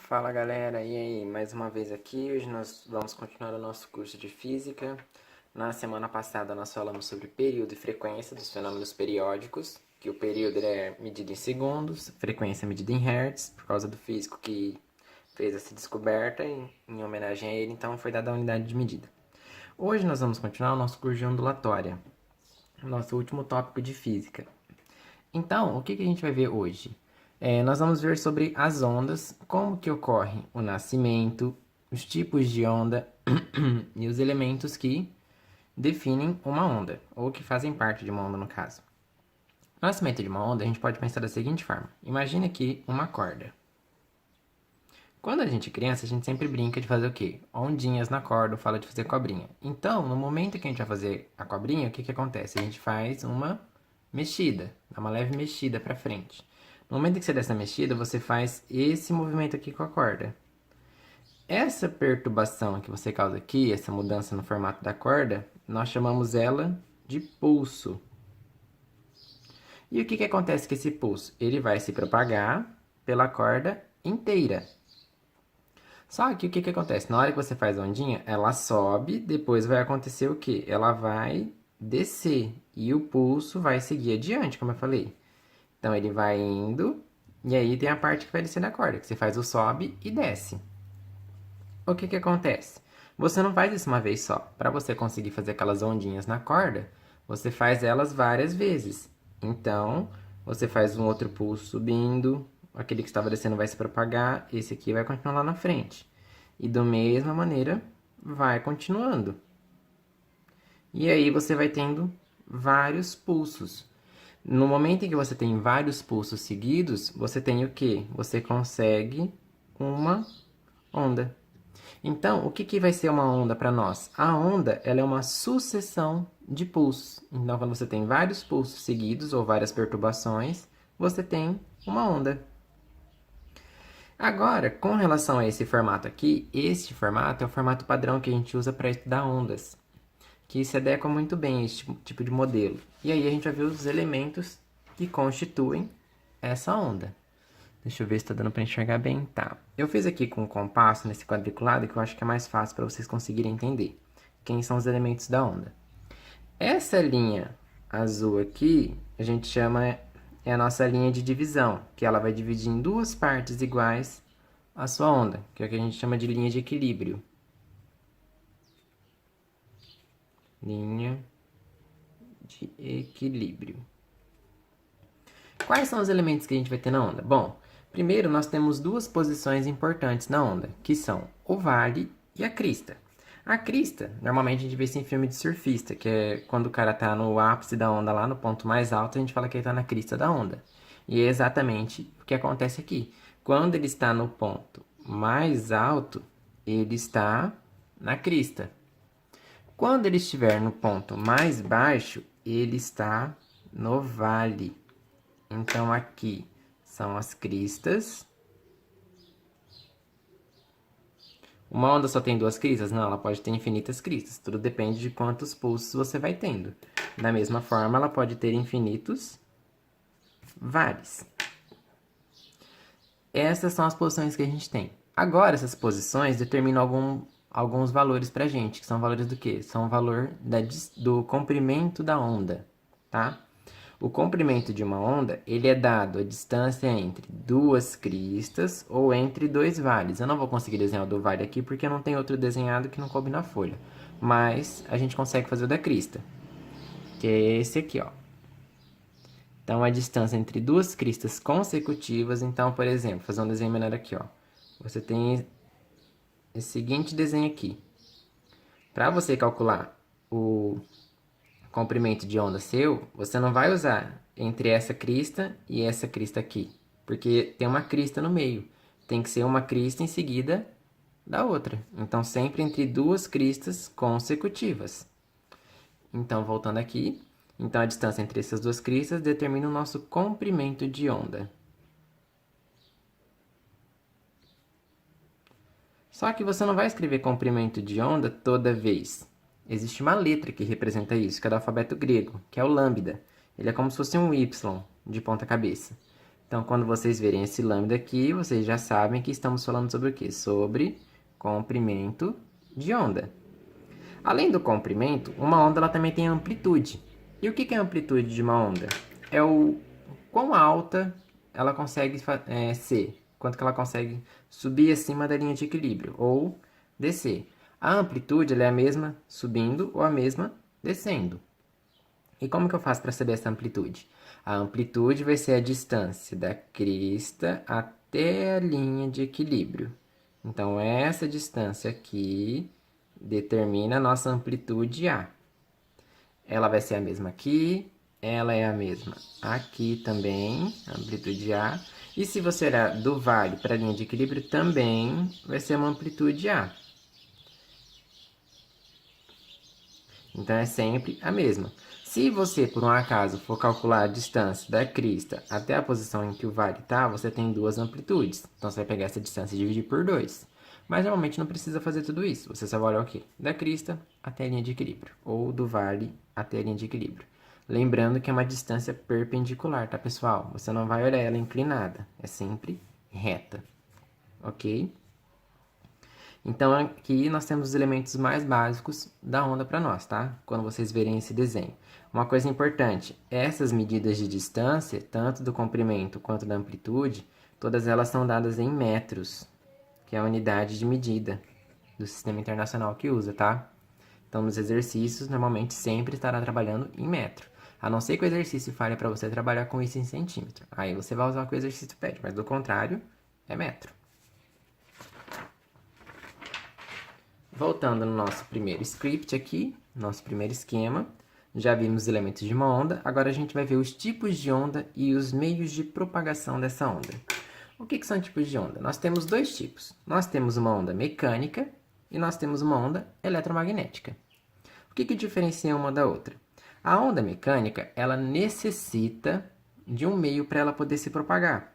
Fala galera, e aí, mais uma vez aqui. Hoje nós vamos continuar o nosso curso de Física. Na semana passada nós falamos sobre período e frequência dos fenômenos periódicos, que o período é medido em segundos, a frequência é medida em hertz, por causa do físico que fez essa descoberta, em homenagem a ele, então foi dada a unidade de medida. Hoje nós vamos continuar o nosso curso de ondulatória, nosso último tópico de Física. Então, o que a gente vai ver hoje? Nós vamos ver sobre as ondas, como que ocorre o nascimento, os tipos de onda e os elementos que definem uma onda, ou que fazem parte de uma onda no caso. O nascimento de uma onda a gente pode pensar da seguinte forma. Imagine aqui uma corda. Quando a gente é criança, a gente sempre brinca de fazer o quê? Ondinhas na corda, ou fala de fazer cobrinha. Então, no momento que a gente vai fazer a cobrinha, o que acontece? A gente faz uma mexida, dá uma leve mexida para frente. No momento que você dá essa mexida, você faz esse movimento aqui com a corda. Essa perturbação que você causa aqui, essa mudança no formato da corda, nós chamamos ela de pulso. E o que acontece com esse pulso? Ele vai se propagar pela corda inteira. Só que o que acontece? Na hora que você faz a ondinha, ela sobe, depois vai acontecer o quê? Ela vai descer e o pulso vai seguir adiante, como eu falei. Então ele vai indo e aí tem a parte que vai descer da corda, que você faz o sobe e desce. O que acontece? Você não faz isso uma vez só. Para você conseguir fazer aquelas ondinhas na corda, você faz elas várias vezes. Então, você faz um outro pulso subindo, aquele que estava descendo vai se propagar, esse aqui vai continuar lá na frente. E da mesma maneira, vai continuando. E aí você vai tendo vários pulsos. No momento em que você tem vários pulsos seguidos, você tem o quê? Você consegue uma onda. Então, o que vai ser uma onda para nós? A onda, ela é uma sucessão de pulsos. Então, quando você tem vários pulsos seguidos ou várias perturbações, você tem uma onda. Agora, com relação a esse formato aqui, este formato é o formato padrão que a gente usa para estudar ondas, que se adequa muito bem a esse tipo de modelo. E aí a gente vai ver os elementos que constituem essa onda. Deixa eu ver se está dando para enxergar bem. Tá. Eu fiz aqui com o compasso nesse quadriculado que eu acho que é mais fácil para vocês conseguirem entender quem são os elementos da onda. Essa linha azul aqui, a gente chama é a nossa linha de divisão, que ela vai dividir em duas partes iguais a sua onda, que é o que a gente chama de linha de equilíbrio. Linha de equilíbrio. Quais são os elementos que a gente vai ter na onda? Bom, primeiro nós temos duas posições importantes na onda, que são o vale e a crista. A crista, normalmente a gente vê isso em filme de surfista, que é quando o cara tá no ápice da onda, lá no ponto mais alto, a gente fala que ele tá na crista da onda. E é exatamente o que acontece aqui. Quando ele está no ponto mais alto, ele está na crista. Quando ele estiver no ponto mais baixo, ele está no vale. Então, aqui são as cristas. Uma onda só tem duas cristas? Não, ela pode ter infinitas cristas. Tudo depende de quantos pulsos você vai tendo. Da mesma forma, ela pode ter infinitos vales. Essas são as posições que a gente tem. Agora, essas posições determinam alguns valores pra gente, que são valores do quê? São o valor do comprimento da onda, tá? O comprimento de uma onda, ele é dado a distância entre duas cristas ou entre dois vales. Eu não vou conseguir desenhar o do vale aqui porque não tem outro desenhado que não coube na folha. Mas a gente consegue fazer o da crista, que é esse aqui, ó. Então, a distância entre duas cristas consecutivas. Então, por exemplo, fazer um desenho menor aqui, ó. Você tem esse seguinte desenho aqui. Para você calcular o comprimento de onda seu, você não vai usar entre essa crista e essa crista aqui, porque tem uma crista no meio. Tem que ser uma crista em seguida da outra. Então, sempre entre duas cristas consecutivas. Então, voltando aqui. Então, a distância entre essas duas cristas determina o nosso comprimento de onda. Só que você não vai escrever comprimento de onda toda vez. Existe uma letra que representa isso, que é do alfabeto grego, que é o lambda. Ele é como se fosse um Y de ponta cabeça. Então, quando vocês verem esse lambda aqui, vocês já sabem que estamos falando sobre o quê? Sobre comprimento de onda. Além do comprimento, uma onda ela também tem amplitude. E o que é a amplitude de uma onda? É o quão alta ela consegue ser, quanto que ela consegue subir acima da linha de equilíbrio ou descer. A amplitude ela é a mesma subindo ou a mesma descendo. E como que eu faço para saber essa amplitude? A amplitude vai ser a distância da crista até a linha de equilíbrio. Então, essa distância aqui determina a nossa amplitude A. Ela vai ser a mesma aqui, ela é a mesma aqui também, amplitude A. E se você olhar do vale para a linha de equilíbrio, também vai ser uma amplitude A. Então, é sempre a mesma. Se você, por um acaso, for calcular a distância da crista até a posição em que o vale está, você tem duas amplitudes. Então, você vai pegar essa distância e dividir por 2. Mas, normalmente, não precisa fazer tudo isso. Você só vai olhar o quê? Da crista até a linha de equilíbrio. Ou do vale até a linha de equilíbrio. Lembrando que é uma distância perpendicular, tá, pessoal? Você não vai olhar ela inclinada. É sempre reta. Ok? Então, aqui nós temos os elementos mais básicos da onda para nós, tá? Quando vocês verem esse desenho. Uma coisa importante, essas medidas de distância, tanto do comprimento quanto da amplitude, todas elas são dadas em metros, que é a unidade de medida do sistema internacional que usa, tá? Então, nos exercícios, normalmente sempre estará trabalhando em metro. A não ser que o exercício fale para você trabalhar com isso em centímetro. Aí você vai usar o que o exercício pede, mas do contrário, é metro. Voltando no nosso primeiro script aqui, nosso primeiro esquema, já vimos os elementos de uma onda, agora a gente vai ver os tipos de onda e os meios de propagação dessa onda. O que são tipos de onda? Nós temos dois tipos. Nós temos uma onda mecânica e nós temos uma onda eletromagnética. O que diferencia uma da outra? A onda mecânica, ela necessita de um meio para ela poder se propagar.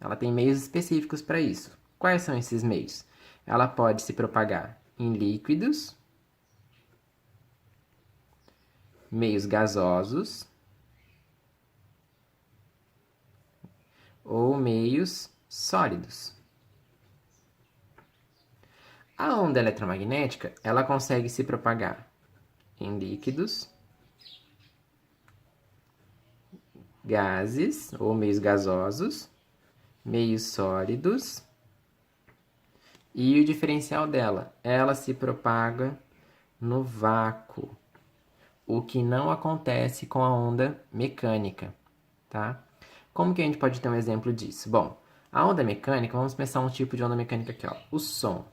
Ela tem meios específicos para isso. Quais são esses meios? Ela pode se propagar em líquidos, meios gasosos ou meios sólidos. A onda eletromagnética, ela consegue se propagar em líquidos, gases ou meios gasosos, meios sólidos. E o diferencial dela, ela se propaga no vácuo, o que não acontece com a onda mecânica, tá? Como que a gente pode ter um exemplo disso? Bom, a onda mecânica, vamos pensar um tipo de onda mecânica aqui, ó, o som.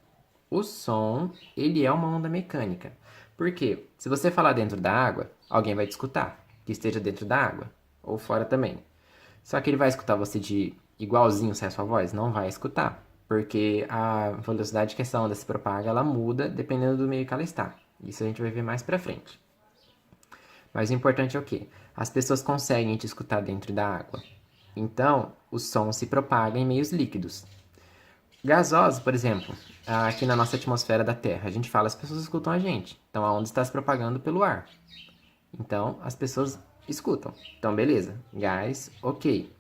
O som, ele é uma onda mecânica. Por quê? Se você falar dentro da água, alguém vai te escutar, que esteja dentro da água, ou fora também. Só que ele vai escutar você de igualzinho se é a sua voz? Não vai escutar. Porque a velocidade que essa onda se propaga, ela muda dependendo do meio que ela está. Isso a gente vai ver mais pra frente. Mas o importante é o quê? As pessoas conseguem te escutar dentro da água. Então, o som se propaga em meios líquidos. Gasosos, por exemplo, aqui na nossa atmosfera da Terra, a gente fala, as pessoas escutam a gente. Então, a onda está se propagando pelo ar. Então, as pessoas escutam. Então, beleza. Gás, ok.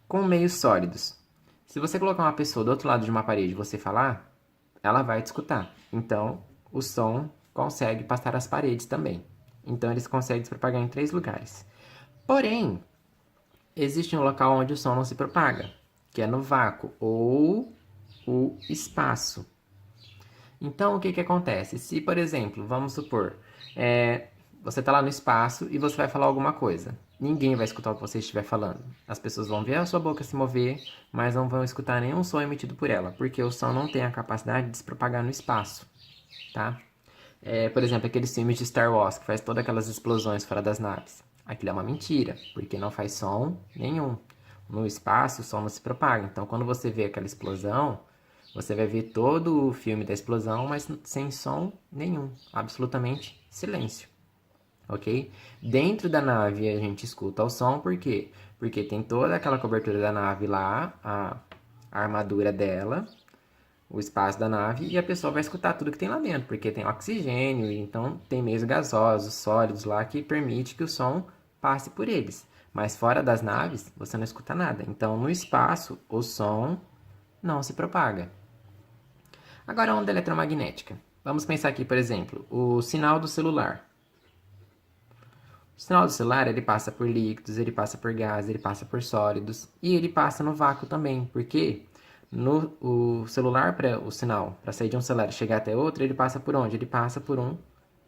Com meios sólidos. Se você colocar uma pessoa do outro lado de uma parede e você falar, ela vai te escutar. Então, o som consegue passar as paredes também. Então, eles conseguem se propagar em 3 lugares. Porém, existe um local onde o som não se propaga, que é no vácuo ou o espaço. Então, o que acontece? Se, por exemplo, vamos supor, você está lá no espaço e você vai falar alguma coisa. Ninguém vai escutar o que você estiver falando. As pessoas vão ver a sua boca se mover, mas não vão escutar nenhum som emitido por ela, porque o som não tem a capacidade de se propagar no espaço, tá? Por exemplo, aqueles filmes de Star Wars, que faz todas aquelas explosões fora das naves. Aquilo é uma mentira, porque não faz som nenhum. No espaço, o som não se propaga. Então, quando você vê aquela explosão, você vai ver todo o filme da explosão, mas sem som nenhum. Absolutamente silêncio. Ok? Dentro da nave a gente escuta o som, por quê? Porque tem toda aquela cobertura da nave lá, a armadura dela, o espaço da nave, e a pessoa vai escutar tudo que tem lá dentro, porque tem oxigênio, então tem meios gasosos, sólidos lá, que permite que o som passe por eles. Mas fora das naves, você não escuta nada. Então, no espaço, o som não se propaga. Agora, a onda eletromagnética. Vamos pensar aqui, por exemplo, o sinal do celular. O sinal do celular, ele passa por líquidos, ele passa por gás, ele passa por sólidos e ele passa no vácuo também, porque o celular, para o sinal, para sair de um celular e chegar até outro, ele passa por onde? Ele passa por um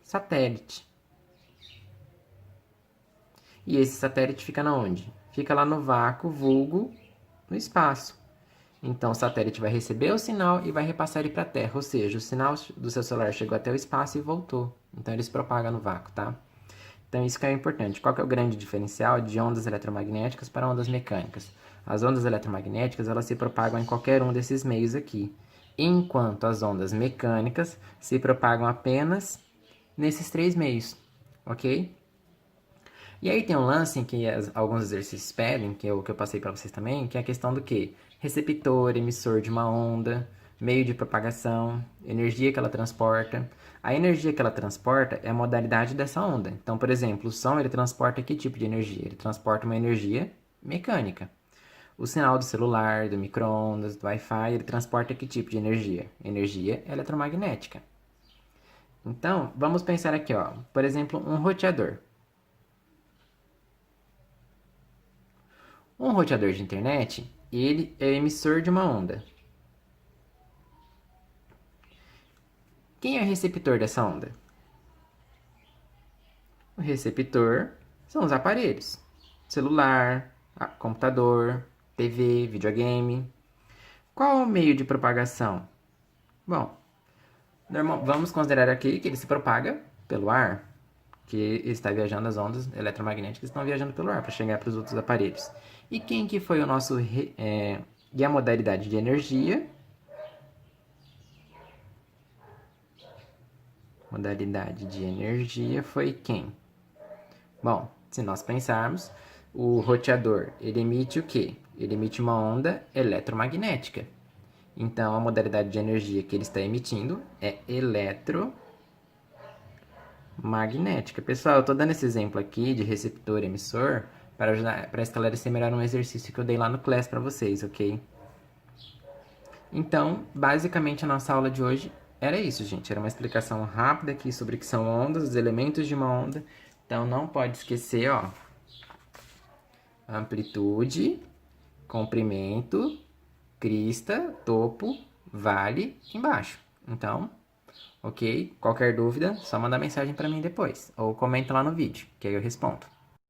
satélite. E esse satélite fica na onde? Fica lá no vácuo, vulgo, no espaço. Então o satélite vai receber o sinal e vai repassar ele para a Terra, ou seja, o sinal do seu celular chegou até o espaço e voltou. Então ele se propaga no vácuo, tá? Então isso que é importante. Qual que é o grande diferencial de ondas eletromagnéticas para ondas mecânicas? As ondas eletromagnéticas, elas se propagam em qualquer um desses meios aqui, enquanto as ondas mecânicas se propagam apenas nesses três meios, ok? E aí tem um lance em que alguns exercícios pedem, que é o que eu passei para vocês também, que é a questão do quê? Receptor, emissor de uma onda, meio de propagação, energia que ela transporta. A energia que ela transporta é a modalidade dessa onda. Então, por exemplo, o som ele transporta que tipo de energia? Ele transporta uma energia mecânica. O sinal do celular, do micro-ondas, do Wi-Fi, ele transporta que tipo de energia? Energia eletromagnética. Então, vamos pensar aqui, ó. Por exemplo, um roteador. Um roteador de internet, ele é emissor de uma onda. Quem é o receptor dessa onda? O receptor são os aparelhos. Celular, computador, TV, videogame. Qual é o meio de propagação? Bom, vamos considerar aqui que ele se propaga pelo ar, que ele está viajando as ondas eletromagnéticas que estão viajando pelo ar para chegar para os outros aparelhos. E quem que foi o nosso e a modalidade de energia? Modalidade de energia foi quem? Bom, se nós pensarmos, o roteador, ele emite o quê? Ele emite uma onda eletromagnética. Então, a modalidade de energia que ele está emitindo é eletromagnética. Pessoal, eu estou dando esse exemplo aqui de receptor e emissor para esclarecer melhor um exercício que eu dei lá no Class para vocês, ok? Então, basicamente, a nossa aula de hoje era isso, gente. Era uma explicação rápida aqui sobre o que são ondas, os elementos de uma onda. Então, não pode esquecer, ó. Amplitude, comprimento, crista, topo, vale, embaixo. Então, ok? Qualquer dúvida, só mandar mensagem para mim depois. Ou comenta lá no vídeo, que aí eu respondo.